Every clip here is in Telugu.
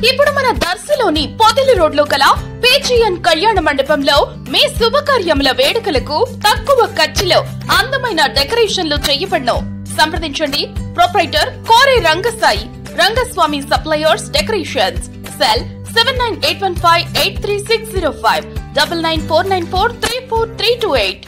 ఇప్పుడు మన దర్శిలోని పొదిలి రోడ్లో గల పేజియన్ కళ్యాణ మండపంలో మీ శుభకార్యముల వేడుకలకు తక్కువ ఖర్చులో అందమైన డెకరేషన్లు చేయబడును. సంప్రదించండి ప్రొప్రైటర్ కోరే Rangasai Rangaswamy suppliers decorations. Cell 7815836605 9949434328.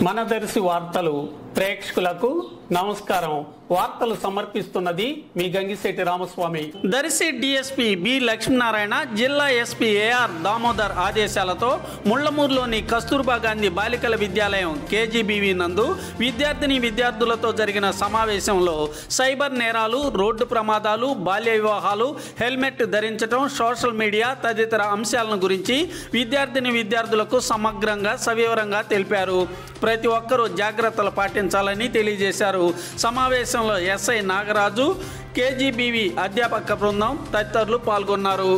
మన దర్శి వార్తలు ప్రేక్షకులకు నమస్కారం. వార్తలు సమర్పిస్తున్నది మీ గంగిశెట్టి రామస్వామి. దర్శి డిఎస్పీ బి లక్ష్మీనారాయణ, జిల్లా ఎస్పీ ఏఆర్ దామోదర్ ఆదేశాలతో ముళ్లమూరులోని కస్తూర్బా గాంధీ బాలికల విద్యాలయం కేజీబీవీ నందు విద్యార్థులతో జరిగిన సమావేశంలో సైబర్ నేరాలు, రోడ్డు ప్రమాదాలు, బాల్య వివాహాలు, హెల్మెట్ ధరించడం, సోషల్ మీడియా తదితర అంశాలను గురించి విద్యార్థులకు సమగ్రంగా సవివరంగా తెలిపారు. ప్రతి ఒక్కరూ జాగ్రత్తలు పాటించాలని తెలియజేశారు. సమావేశంలో ఎస్ఐ నాగరాజు, కేజీబీవీ అధ్యాపక బృందం తదితరులు పాల్గొన్నారు.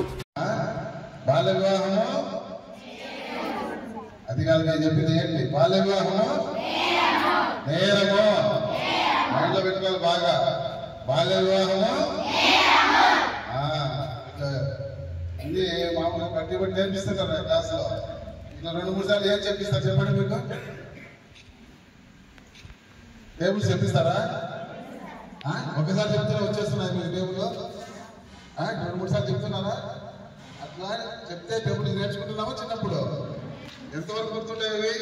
టేబుల్స్ చెప్పిస్తారా? ఒకసారి చెప్తున్నా వచ్చేస్తున్నాయి మీరు టేబుల్లో 2-3 సార్లు చెప్తున్నారా? అట్లా చెప్తే టేబుల్ నేర్చుకుంటున్నామా? చిన్నప్పుడు ఎంతవరకు గుర్తుండేవి?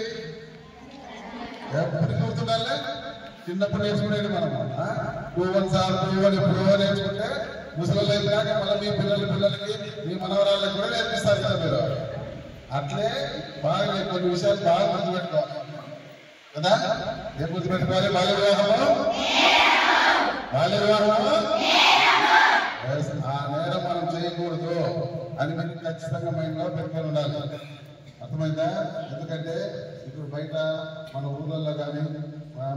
ఎప్పటికి గుర్తుండాలి? చిన్నప్పుడు నేర్చుకునేది మనం. 2-1 సార్ 2-1 ఎప్పుడో నేర్చుకుంటే ముసలి అయిపోయాక మళ్ళీ మీ పిల్లలకి మీ మనవరాళ్ళకి కూడా నేర్పిస్తారు కదా మీరు. అట్లే బాగా కొన్ని విషయాలు బాగా గుర్తుపెట్టుకోవాలి కదా. ఏ గుర్తుపెట్టుకోవాలి? బాల్య వివాహము ఆ నేరం మనం చేయకూడదు అని మనకి ఖచ్చితంగా మైండ్లో పెట్టుకొని ఉండాలి. అర్థమైందా? ఎందుకంటే ఇప్పుడు బయట మన ఊళ్ళల్లో కానీ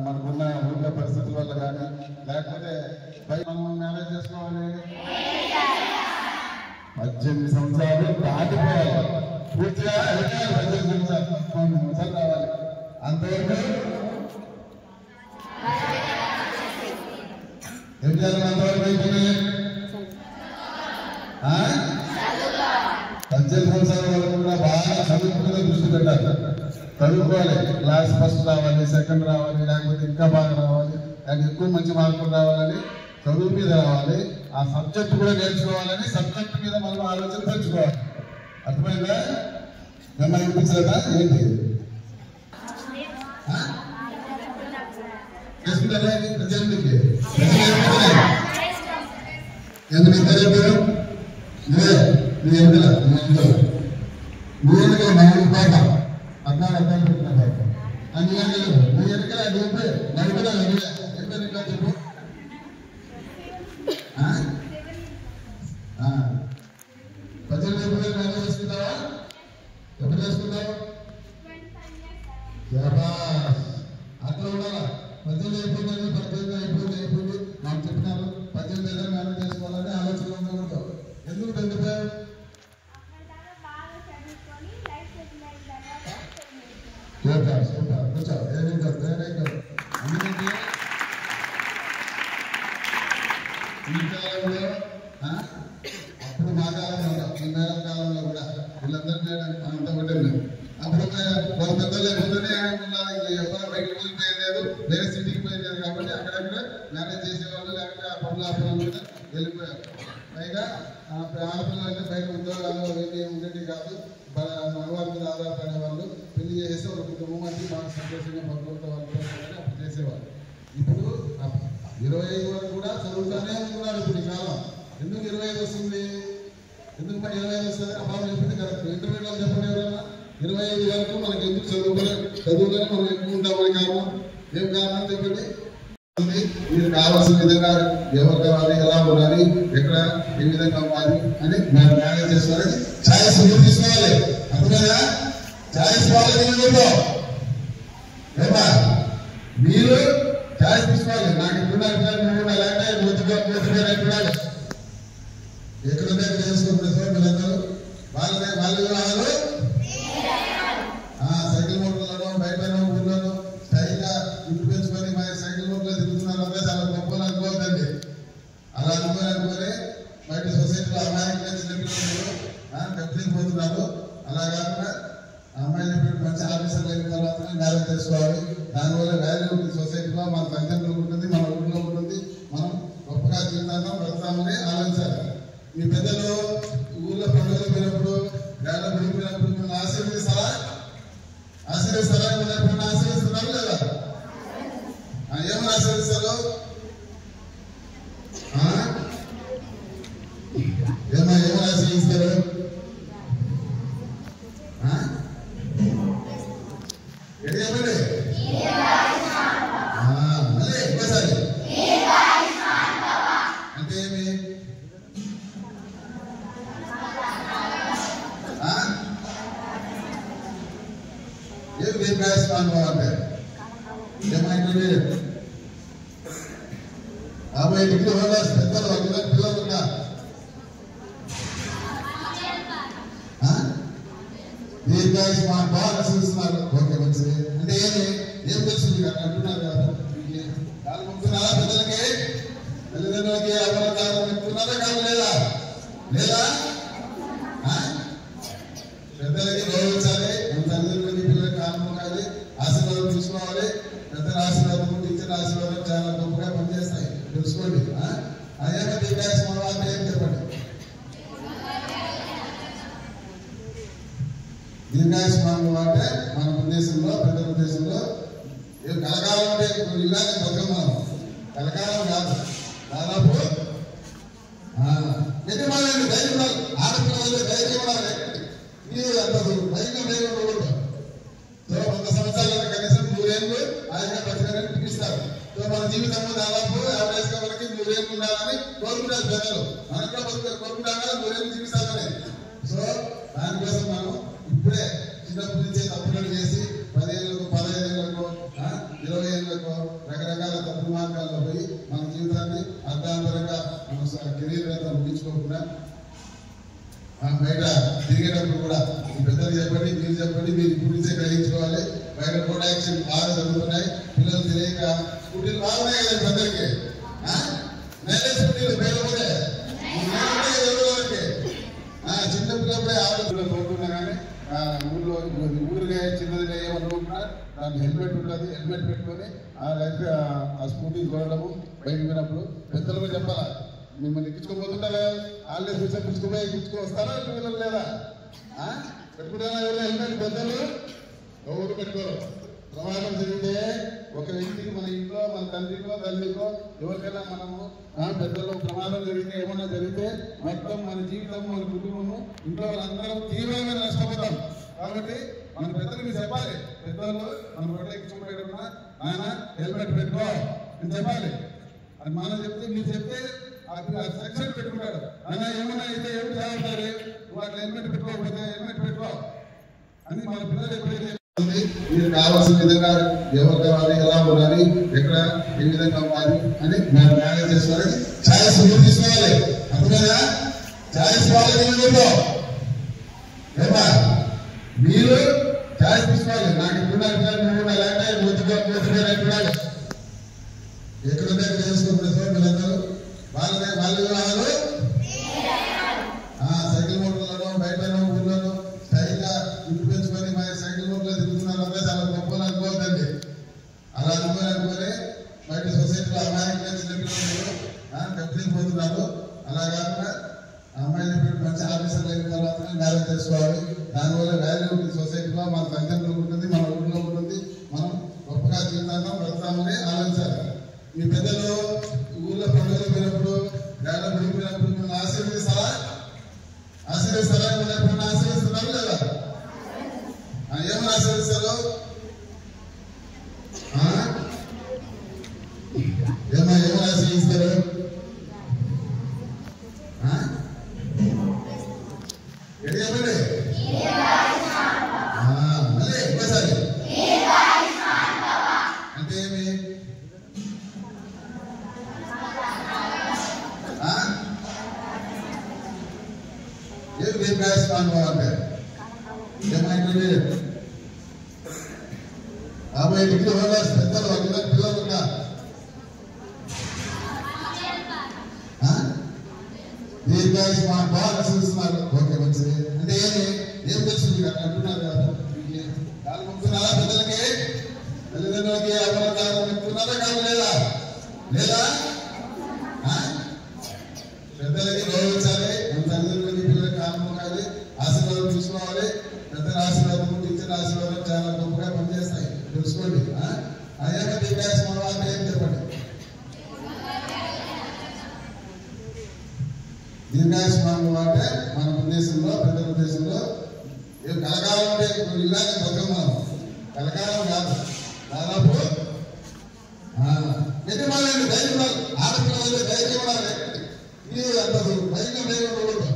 మనకున్న ఊళ్ళో పరిస్థితుల వల్ల కానీ లేకపోతే బయట మనం మేనేజ్ చేసుకోవాలి. 18 సంవత్సరాలు దాటిపోవాలి, పూర్తిగా 18 సంవత్సరాలు రావాలి. అంతవరకు ఏం చేయాలి? అంతవరకు అయిపోయినాయి 18 సంవత్సరాల వరకు కూడా బాగా చదువుకునే దృష్టి పెట్టాలి. చదువుకోవాలి. క్లాస్ ఫస్ట్ రావాలి, సెకండ్ రావాలి, లేకపోతే ఇంకా బాగా రావాలి, లేకపోతే ఎక్కువ మంచి మార్కులు రావాలని చదువు మీద రావాలి. ఆ సబ్జెక్ట్ కూడా నేర్చుకోవాలని సబ్జెక్ట్ మీద మనం ఆలోచన పెంచుకోవాలి. అర్థమైందా? మిమ్మల్ని అనిపించలేదా ఏంటి? ఎప్పుడు చేసుకుంటావు? అట్లా ఉండాలా? 18 అయిపోయింది, 18 అయిపోయింది నాకు చెప్పినారు 18 ఏదో మేనేజ్ చేసుకోవాలని ఆలోచన ఉండకూడదు. ఎందుకు పెంచుతావు? కూర్చో. ఎందుకంటే ఈ కాలంలో అప్పుడు మా కాలంలో ఈ మేడం కాలంలో కూడా వీళ్ళందరినీ అంతా కొట్టారు. అప్పుడు ఒక పెద్ద లేకపోతేనే ఎవరు బయటకు పోయిపోయేది, వేరే సిటీకి పోయేది కాబట్టి అక్కడక్కడ మేనేజ్ చేసేవాళ్ళు, లేకపోతే ఆ పనులు కూడా వెళ్ళిపోయారు. పైగా ఆడపిల్లలు అంటే బయట ఉద్యోగాలు ఉండేవి కాదు, మగవారి మీద ఆధారపడే వాళ్ళు. పెళ్లి చేసి ఒక కుటుంబం అంటే బాగా సంతోషంగా పడుకుంటే వాళ్ళు అప్పుడు చేసేవాళ్ళు. ఇప్పుడు 25 వరకు కూడా చదువుతానే ఉన్నారు. ఇప్పుడు ఈ కాలం ఎందుకు 25 వస్తుంది? ఎందుకు మరి 25 వస్తుంది? అబ్బాయి చెప్పింది కరెక్ట్. ఇంటర్మీడియట్లో చెప్పండి ఎవరైనా 25 వరకు మనకి ఎందుకు చదువుగానే మనం ఎక్కువ ఉంటామని కారణం ఏం కారణం చెప్పండి. మీరు కావాల్సిన విధంగా ఎవరు కావాలి, ఎలా ఉండాలి, ఎక్కడ ఏ విధంగా ఉండాలి అని మనం మేనేజ్ చేసుకోవాలి. ఛాయిస్ తీసుకోవాలి. అర్థమైనా? ఛాయిస్ వాళ్ళేమా మీరు ఛాయిస్ తీసుకోవాలి. నాకు ఎక్కడుండాలి లేకపోతే ఎక్కడుండాలి ఎక్కడుంటే ఎక్కడ చేసుకుంటున్నారు సార్ వీళ్ళందరూ. వాళ్ళ వివాహాలు సైకిల్ మోటార్లను బయట ఊళ్ళను స్టైల్గా ఇంటి పెంచుకొని మా సైకిల్ మోటార్లో తిరుగుతున్నారు. చాలా గొప్పలు అనుకోవద్దండి. అలా అనుకోని దెబ్బతిపోతున్నారు. అలా కాకుండా అమ్మాయిలు మంచి ఆఫీసర్లు అయిన తర్వాత మ్యారేజ్ చేసుకోవాలి. దానివల్ల వాల్యూ ఉంటుంది సొసైటీలో, మన తల్లిదండ్రులకు ఉంటుంది, మన ఊళ్ళో ఉంటుంది. మనం గొప్పగా జీవితాంతం బ్రతామని ఆలోచించాలి. మీ పెద్దలు ఊళ్ళో పండుగలు పోయినప్పుడు వేళ విడిపోయినప్పుడు మిమ్మల్ని ఆశీర్వదిస్తారా? ఆశీర్వదిస్తారా? ఎప్పుడైనా ఆశీర్వదిస్తున్నారు లేదా? ఏమని ఆశీర్వదిస్తారు? ఏమని ఆశీర్వదిస్తారు? ఏమండి మళ్ళీ ఎక్కువసారి అంటే ఏమి? ఏం దీర్ఘాయుష్మాన్ అంటే ఏమైంది? 50 డిగ్రీ హోల్డర్స్ పెద్దలు పిల్లలు ఉన్నారు. దీర్ఘాయుష్మాన్ బాగా ఆశీర్వదిస్తున్నారు. ఓకే మంచిది. అంటే ఏం తెలుస్తుంది అంటున్నారు కదా, కాలు మొక్కుతున్నారా? పెద్దలకి తల్లిదండ్రులకి ఎవరి కాలు మొక్కుతున్నారా? కాదు లేదా? లేదా? పెద్దలకి గౌరవించాలి. మన తల్లిదండ్రులకి పిల్లలకి కాలు మొక్కాలి, ఆశీర్వాదం తీసుకోవాలి. పెద్దల ఆశీర్వాదం, టీచర్ ఆశీర్వాదం చాలా గొప్పగా పనిచేస్తాయి, తెలుసుకోండి. అదే దీర్ఘాయుష్మాన్ అంటే ఏం చెప్పండి? దీర్ఘాయుష్మాన్ అంటే మన ఉద్దేశంలో, పెద్దల ఉద్దేశంలో కలకాలం అంటే యుగాన్ని బతుకమ్మ కలకాలం కాదు, దాదాపు యజమాని ధైర్యం ఉండాలి. ఆడపిల్లలు ధైర్యం ఉండాలి. మీరు అంత ధైర్యం లేకుండా సో 100 సంవత్సరాలు కనీసం 100 ఏళ్ళు ఆయన బతకాలని పిలుస్తారు. సో మన జీవితంలో దాదాపు యావరేజ్ గా మనకి 100 ఏళ్ళు ఉండాలని కోరుకుంటారు పెద్దలు. మనం కూడా కోరుకుంటాం కదా 100 ఏళ్ళు జీవిస్తామని. సో దానికోసం మనం ఇప్పుడే చిన్నప్పటి నుంచే తప్పులు చేసి 10 ఏళ్ళకు, 15 ఏళ్ళకు, 20 ఏళ్ళకు రకరకాల తప్పు మార్గాల్లో పోయి మన జీవితాన్ని అర్ధాంతరంగా మన కెరీర్ అంతా ముగించుకోకుండా బయట తిరిగేటప్పుడు కూడా పెద్దలు చెప్పండి, మీరు చెప్పండి, మీరు ఇప్పుడు నుంచే గ్రహించుకోవాలి. బయట రోడ్ యాక్సిడెంట్ బాగా జరుగుతున్నాయి. పిల్లలు తెలియక స్కూటీలు బాగున్నాయి కదా పెద్దలకి, నేనే స్కూటీలు బయట పోతే చిన్న పిల్లప్పుడే ఆలోచన కోరుకున్నా కానీ ఊరిగా చిన్నదిగా ఏమనుకుంటున్నా దానికి హెల్మెట్ ఉంటుంది. హెల్మెట్ పెట్టుకొని ఆ స్కూటీ చూడడము బయటకు పోయినప్పుడు పెద్దలు కూడా చెప్పాలా. మిమ్మల్ని ఎక్కించుకోబోతుంటారా? వాళ్ళే ఎక్కించుకొని వస్తారా? పిల్లలు లేదా? పెట్టుకుంటారా? ఎవరు హెల్మెట్? పెద్దలు ఎవరు పెట్టుకోరు. ప్రమాదం జరిగితే ఒక వ్యక్తికి, మన ఇంట్లో, మన తండ్రికో తల్లికో ఎవరికైనా మనము పెద్దలు ప్రమాదం జరిగితే, ఏమన్నా జరిగితే మొత్తం మన జీవితం, మన కుటుంబము, ఇంట్లో వాళ్ళందరం తీవ్రంగా నష్టపోతాం. కాబట్టి మన పెద్దలకి చెప్పాలి. పెద్దలు మన రోడ్లు ఎక్కించుకోబోయేటప్పుడు ఆయన హెల్మెట్ పెట్టుకో అని చెప్పాలి. అది మనం చెప్తే, మీరు చెప్తే సెక్షన్ పెట్టుకుంటాడు. ఆయన ఏమన్నా అయితే ఏమి చదువుతారు? వాళ్ళు హెల్మెట్ పెట్టుకోకపోతే హెల్మెట్ పెట్టుకో అని మన పిల్లలు ఎప్పుడైతే మీరు కావాల్సిన విధంగా ఎవరు కావాలి, ఎలా ఉండాలి, ఎక్కడ ఏ విధంగా ఉండాలి అని మనం మేనేజ్ చేసుకోవాలి. ఛాయిస్ మీరు తీసుకోవాలి. అర్థమైనా? ఛాయిస్ వాళ్ళకి ఏమా మీరు ఛాయిస్ తీసుకోవాలి. నాకు ఇప్పుడు లేకపోతే మూతిపోయినట్టున్నాడు. ఎక్కడుంటే ఎక్కడ చేసుకుంటున్నారు వీళ్ళందరూ. వాళ్ళ వివాహాలు సైకిల్ మోటార్లను బయట ఊళ్ళను స్టైల్గా ఇంటి పెంచుకొని మా సైకిల్ మోటార్లో తిరుగుతున్నారు. అంతా చాలా గొప్పలు అనుకోవద్దండి. అలా అనుకోని బయట సొసైటీలో అమ్మాయికి చిన్నపిల్లలు దెబ్బతిపోతున్నారు. అలా కాకుండా అమ్మాయిలు మంచి ఆఫీసర్లు అయిన తర్వాత మ్యారేజ్ చేసుకోవాలి. దానివల్ల వాల్యూ ఉంటుంది సొసైటీలో, మన తల్లిదండ్రులకు ఉంటుంది, మన ఊళ్ళో ఉంటుంది. మనం గొప్పగా జీవితాంతం బ్రతామని ఆలోచించాలి. మీ పెద్దలు ఊళ్ళో పండుగలు పోయినప్పుడు వేళ విడిపోయినప్పుడు మిమ్మల్ని ఆశీర్వదిస్తారా? ఆశీర్వదిస్తారా? ఎప్పుడైనా ఆశీర్వదిస్తున్నారు లేదా? ఏమని ఆశీర్వదిస్తారు? ఏమని ఆశీర్వదిస్తారు? ఏమండి మళ్ళీ ఎక్కువసారి అంటే ఏమి? ఏం దీర్ఘాయుష్మాన్ అంటే ఏమైంది? 50 డిగ్రీ హోల్డర్స్ పెద్దలు పిల్లలు ఉన్నారు. దీర్ఘాయుష్ బాగా ఆశీర్వదిస్తున్నారు. ఓకే మంచిది. అంటే ఏం తెలుసు మీకు అంటున్నారు కదా, కాలు మొక్కుతున్నారా పెద్దలకి, తల్లిదండ్రులకి ఎవరి కాలు మొక్కుతున్నారా కాదు లేదా లేదా? పెద్దలకి గౌరవించాలి, మన తల్లిదండ్రులకి పిల్లలకి కాలు మొక్కాలి, ఆశీర్వాదం తీసుకోవాలి. పెద్దల ఆశీర్వాదం టీచర్ ఆశీర్వాదం చాలా గొప్పగా పనిచేస్తాయి తెలుసుకోండి. అయ్యాక దీర్ఘాయుష్ అంటే ఏం చెప్పండి? దీర్ఘాయుష్మానం అంటే మన ఉద్దేశంలో పెద్దల ఉద్దేశంలో కలకాలం అంటే ఇలాగే బతుకం మనం కలకాలం కాదు, దాదాపు యజమాని ధైర్యం ఉండాలి. ఆడపిల్లలు ధైర్యం ఉండాలి. ఇది అంత ధైర్యం ఉండకూడదు.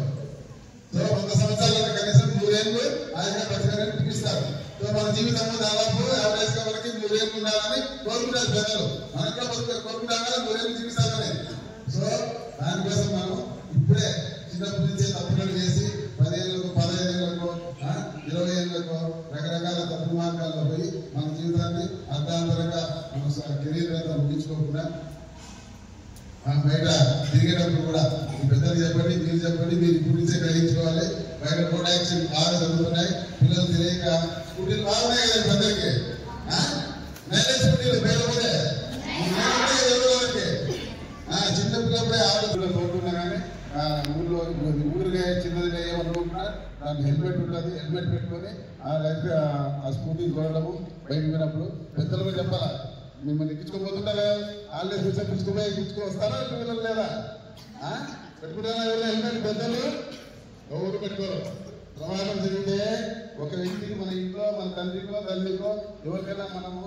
సో 100 సంవత్సరాలు కనీసం 100 ఏళ్ళు ఆయన బతకాలని పిలుస్తారు. సో మన జీవితంలో దాదాపు యావరేజ్ గా మనకి 100 ఏళ్ళు ఉండాలని కోరుకుంటారు పెద్దలు. మనం కూడా కోరుకుంటాం కదా 100 ఏళ్ళు జీవిస్తామని. సో దానికోసం మనం ఇప్పుడే చిన్నప్పటి నుంచే తప్పులు చేసి 10 ఏళ్ళకు 15 ఏళ్ళకు 20 ఏళ్ళకు రకరకాల తప్పు మార్గాల్లో పోయి మన జీవితాన్ని అర్ధాంతరంగా మన కెరీర్ అంతా ముగించుకోకుండా బయట తిరిగేటప్పుడు కూడా పెద్దలు చెప్పండి, మీరు చెప్పండి, మీరు ఇప్పుడు నుంచే గ్రహించుకోవాలి. బయట రోడ్ యాక్సిడెంట్ బాగా జరుగుతున్నాయి. పిల్లలు తెలియక స్కూటీలు బాగున్నాయి కదా పెద్దలకి, మైలేజ్ స్కూటీలు బయటపోతే చిన్న పిల్లప్పుడే ఆలోచన తోడున్నా కానీ ఊరిగా చిన్నదిగా ఏమనుకుంటున్నా దానికి హెల్మెట్ ఉంటుంది. హెల్మెట్ పెట్టుకొని లేకపోతే ఆ స్కూటీ చూడడము బయటకు పోయినప్పుడు పెద్దలు కూడా చెప్పాలా, మిమ్మల్ని ఎక్కించుకోబోతుంటారా వాళ్ళే చూసా పిలుచుకుపోయి వస్తారా పిల్లలు లేదా పెట్టుకుంటారా? హెల్మెట్ పెద్దలు ఎవరు పెట్టుకోరు. ప్రమాదం జరిగితే ఒక వ్యక్తికి మన ఇంట్లో మన తండ్రికో తల్లికో ఎవరికైనా మనము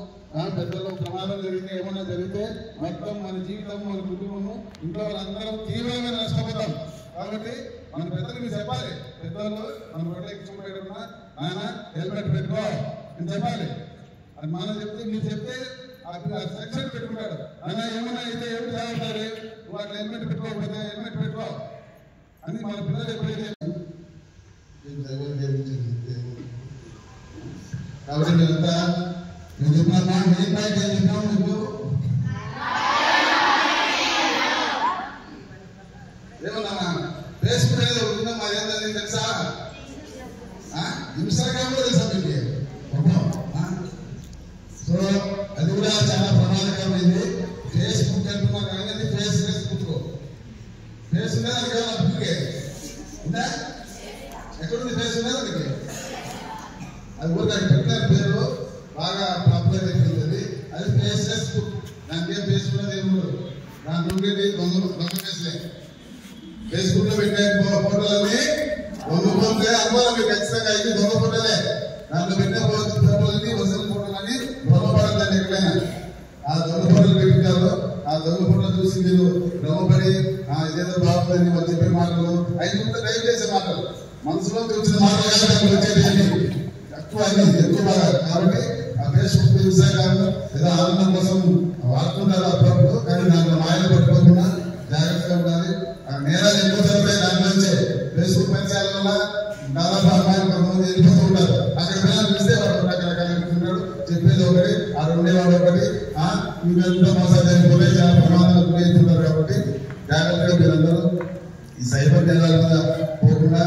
పెద్దలు ప్రమాదం జరిగితే ఏమన్నా జరిగితే మొత్తం మన జీవితం మన కుటుంబము ఇంట్లో వాళ్ళందరం తీవ్రంగా నష్టపోతాం. కాబట్టి మన పెద్దలకి చెప్పాలి, పెద్దలు మన బట్టలు ఎక్కించుకోబోయేటప్పుడు నాన్న హెల్మెట్ పెట్టుకో అని చెప్పాలి. అది మనం చెప్తే మీరు చెప్తే సెక్షన్ పెట్టుకుంటాడు. నాన్న ఏమన్నా అయితే ఏమి చదువుతారు, వాళ్ళు హెల్మెట్ పెట్టుకోకపోతే హెల్మెట్ పెట్టుకో అని మన పిల్లలు ఎప్పుడైతే కాబట్టి మీరంతా నేను చెప్పినా మెయిన్ పాయింట్ ఏం చెప్పాము మీకు ఏమన్నా ఫేస్బుక్ అనేది ఉందా మాదేందని తెలుసా? ఇన్స్టాగ్రామ్ కూడా తెలుసా మీకు? సో అది కూడా చాలా ప్రమాదకరమైంది. ఫేస్బుక్ అంటున్నారు కానీ ఫేస్బుక్ ఫేస్ ఉందా దానికి ఏమన్నా బుక్కే ఉందా? ఎక్కడుంది ఫేస్ ఉందా దానికి? అది కూడా పెట్టిన పేరు బాగా పాపులర్ అయిపోతుంది. అది ఫేస్బుక్. దానికి ఏం ఫేస్బుక్ అనేది ఏమి ఉండదు. దాంట్లో ఉండేది దొంగ ఫేస్లే. ఫేస్బుక్ లో పెట్టే ఫోటోలన్నీ దొంగ ఫోటోలే అనుకోవాలి మీరు ఖచ్చితంగా. ఇది దొంగ ఫోటోలే. దాంట్లో పెట్టే ఫోటోలన్నీ ఒరిజినల్ ఫోటోలని భ్రమపడద్దండి ఎక్కడైనా. ఆ దొంగ ఫోటోలు పెట్టుకుంటారు. ఆ దొంగ ఫోటోలు చూసి మీరు భ్రమపడి ఇదేదో బాగుందని వాళ్ళు చెప్పే మాటలు అవి డ్రైవ్ చేసే మాటలు మనసులో వచ్చిన మాటలు వచ్చేది ఎక్కువ ఎక్కువ బాగా. కాబట్టి ఆ ఫేస్బుక్ ఇన్స్టాగ్రామ్ ఏదో ఆనందం కోసం వాడుతుంటారు అప్పుడప్పుడు. కానీ దాంట్లో మాయలు పట్టుకోకుండా జాగ్రత్తగా ఉండాలి. నేరాలు ఎక్కువ జరుగుతాయి దాంట్లో వచ్చే ఫేస్బుక్ పరిచయాల వల్ల. దాదాపు అమ్మాయిలు కొంతమంది వెళ్ళిపోతూ ఉంటారు. అక్కడ పిల్లలు చూస్తే వాడు రకరకాల చెప్తున్నాడు, చెప్పేది ఒకటి ఆ రెండేవాడు ఒకటి. మీరంతా మోసాలు జరిగిపోతే చాలా ప్రమాదాలు గురవుతున్నారు. కాబట్టి జాగ్రత్తగా మీరందరూ ఈ సైబర్ నేరాల మీద పోకుండా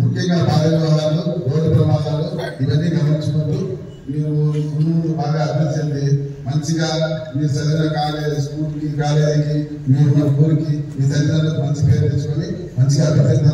ముఖ్యంగా బాల్య వివాహాలు, రోడ్డు ప్రమాదాలు ఇవన్నీ గమనించుకుంటూ మీరు ముందు బాగా అభివృద్ధి చెంది మంచిగా మీరు చదివిన కాలేజీ స్కూల్కి కాలేజీకి మీరు మన ఊరికి మీ తల్లిదండ్రులకు మంచి పేరు తెచ్చుకొని మంచిగా అభివృద్ధి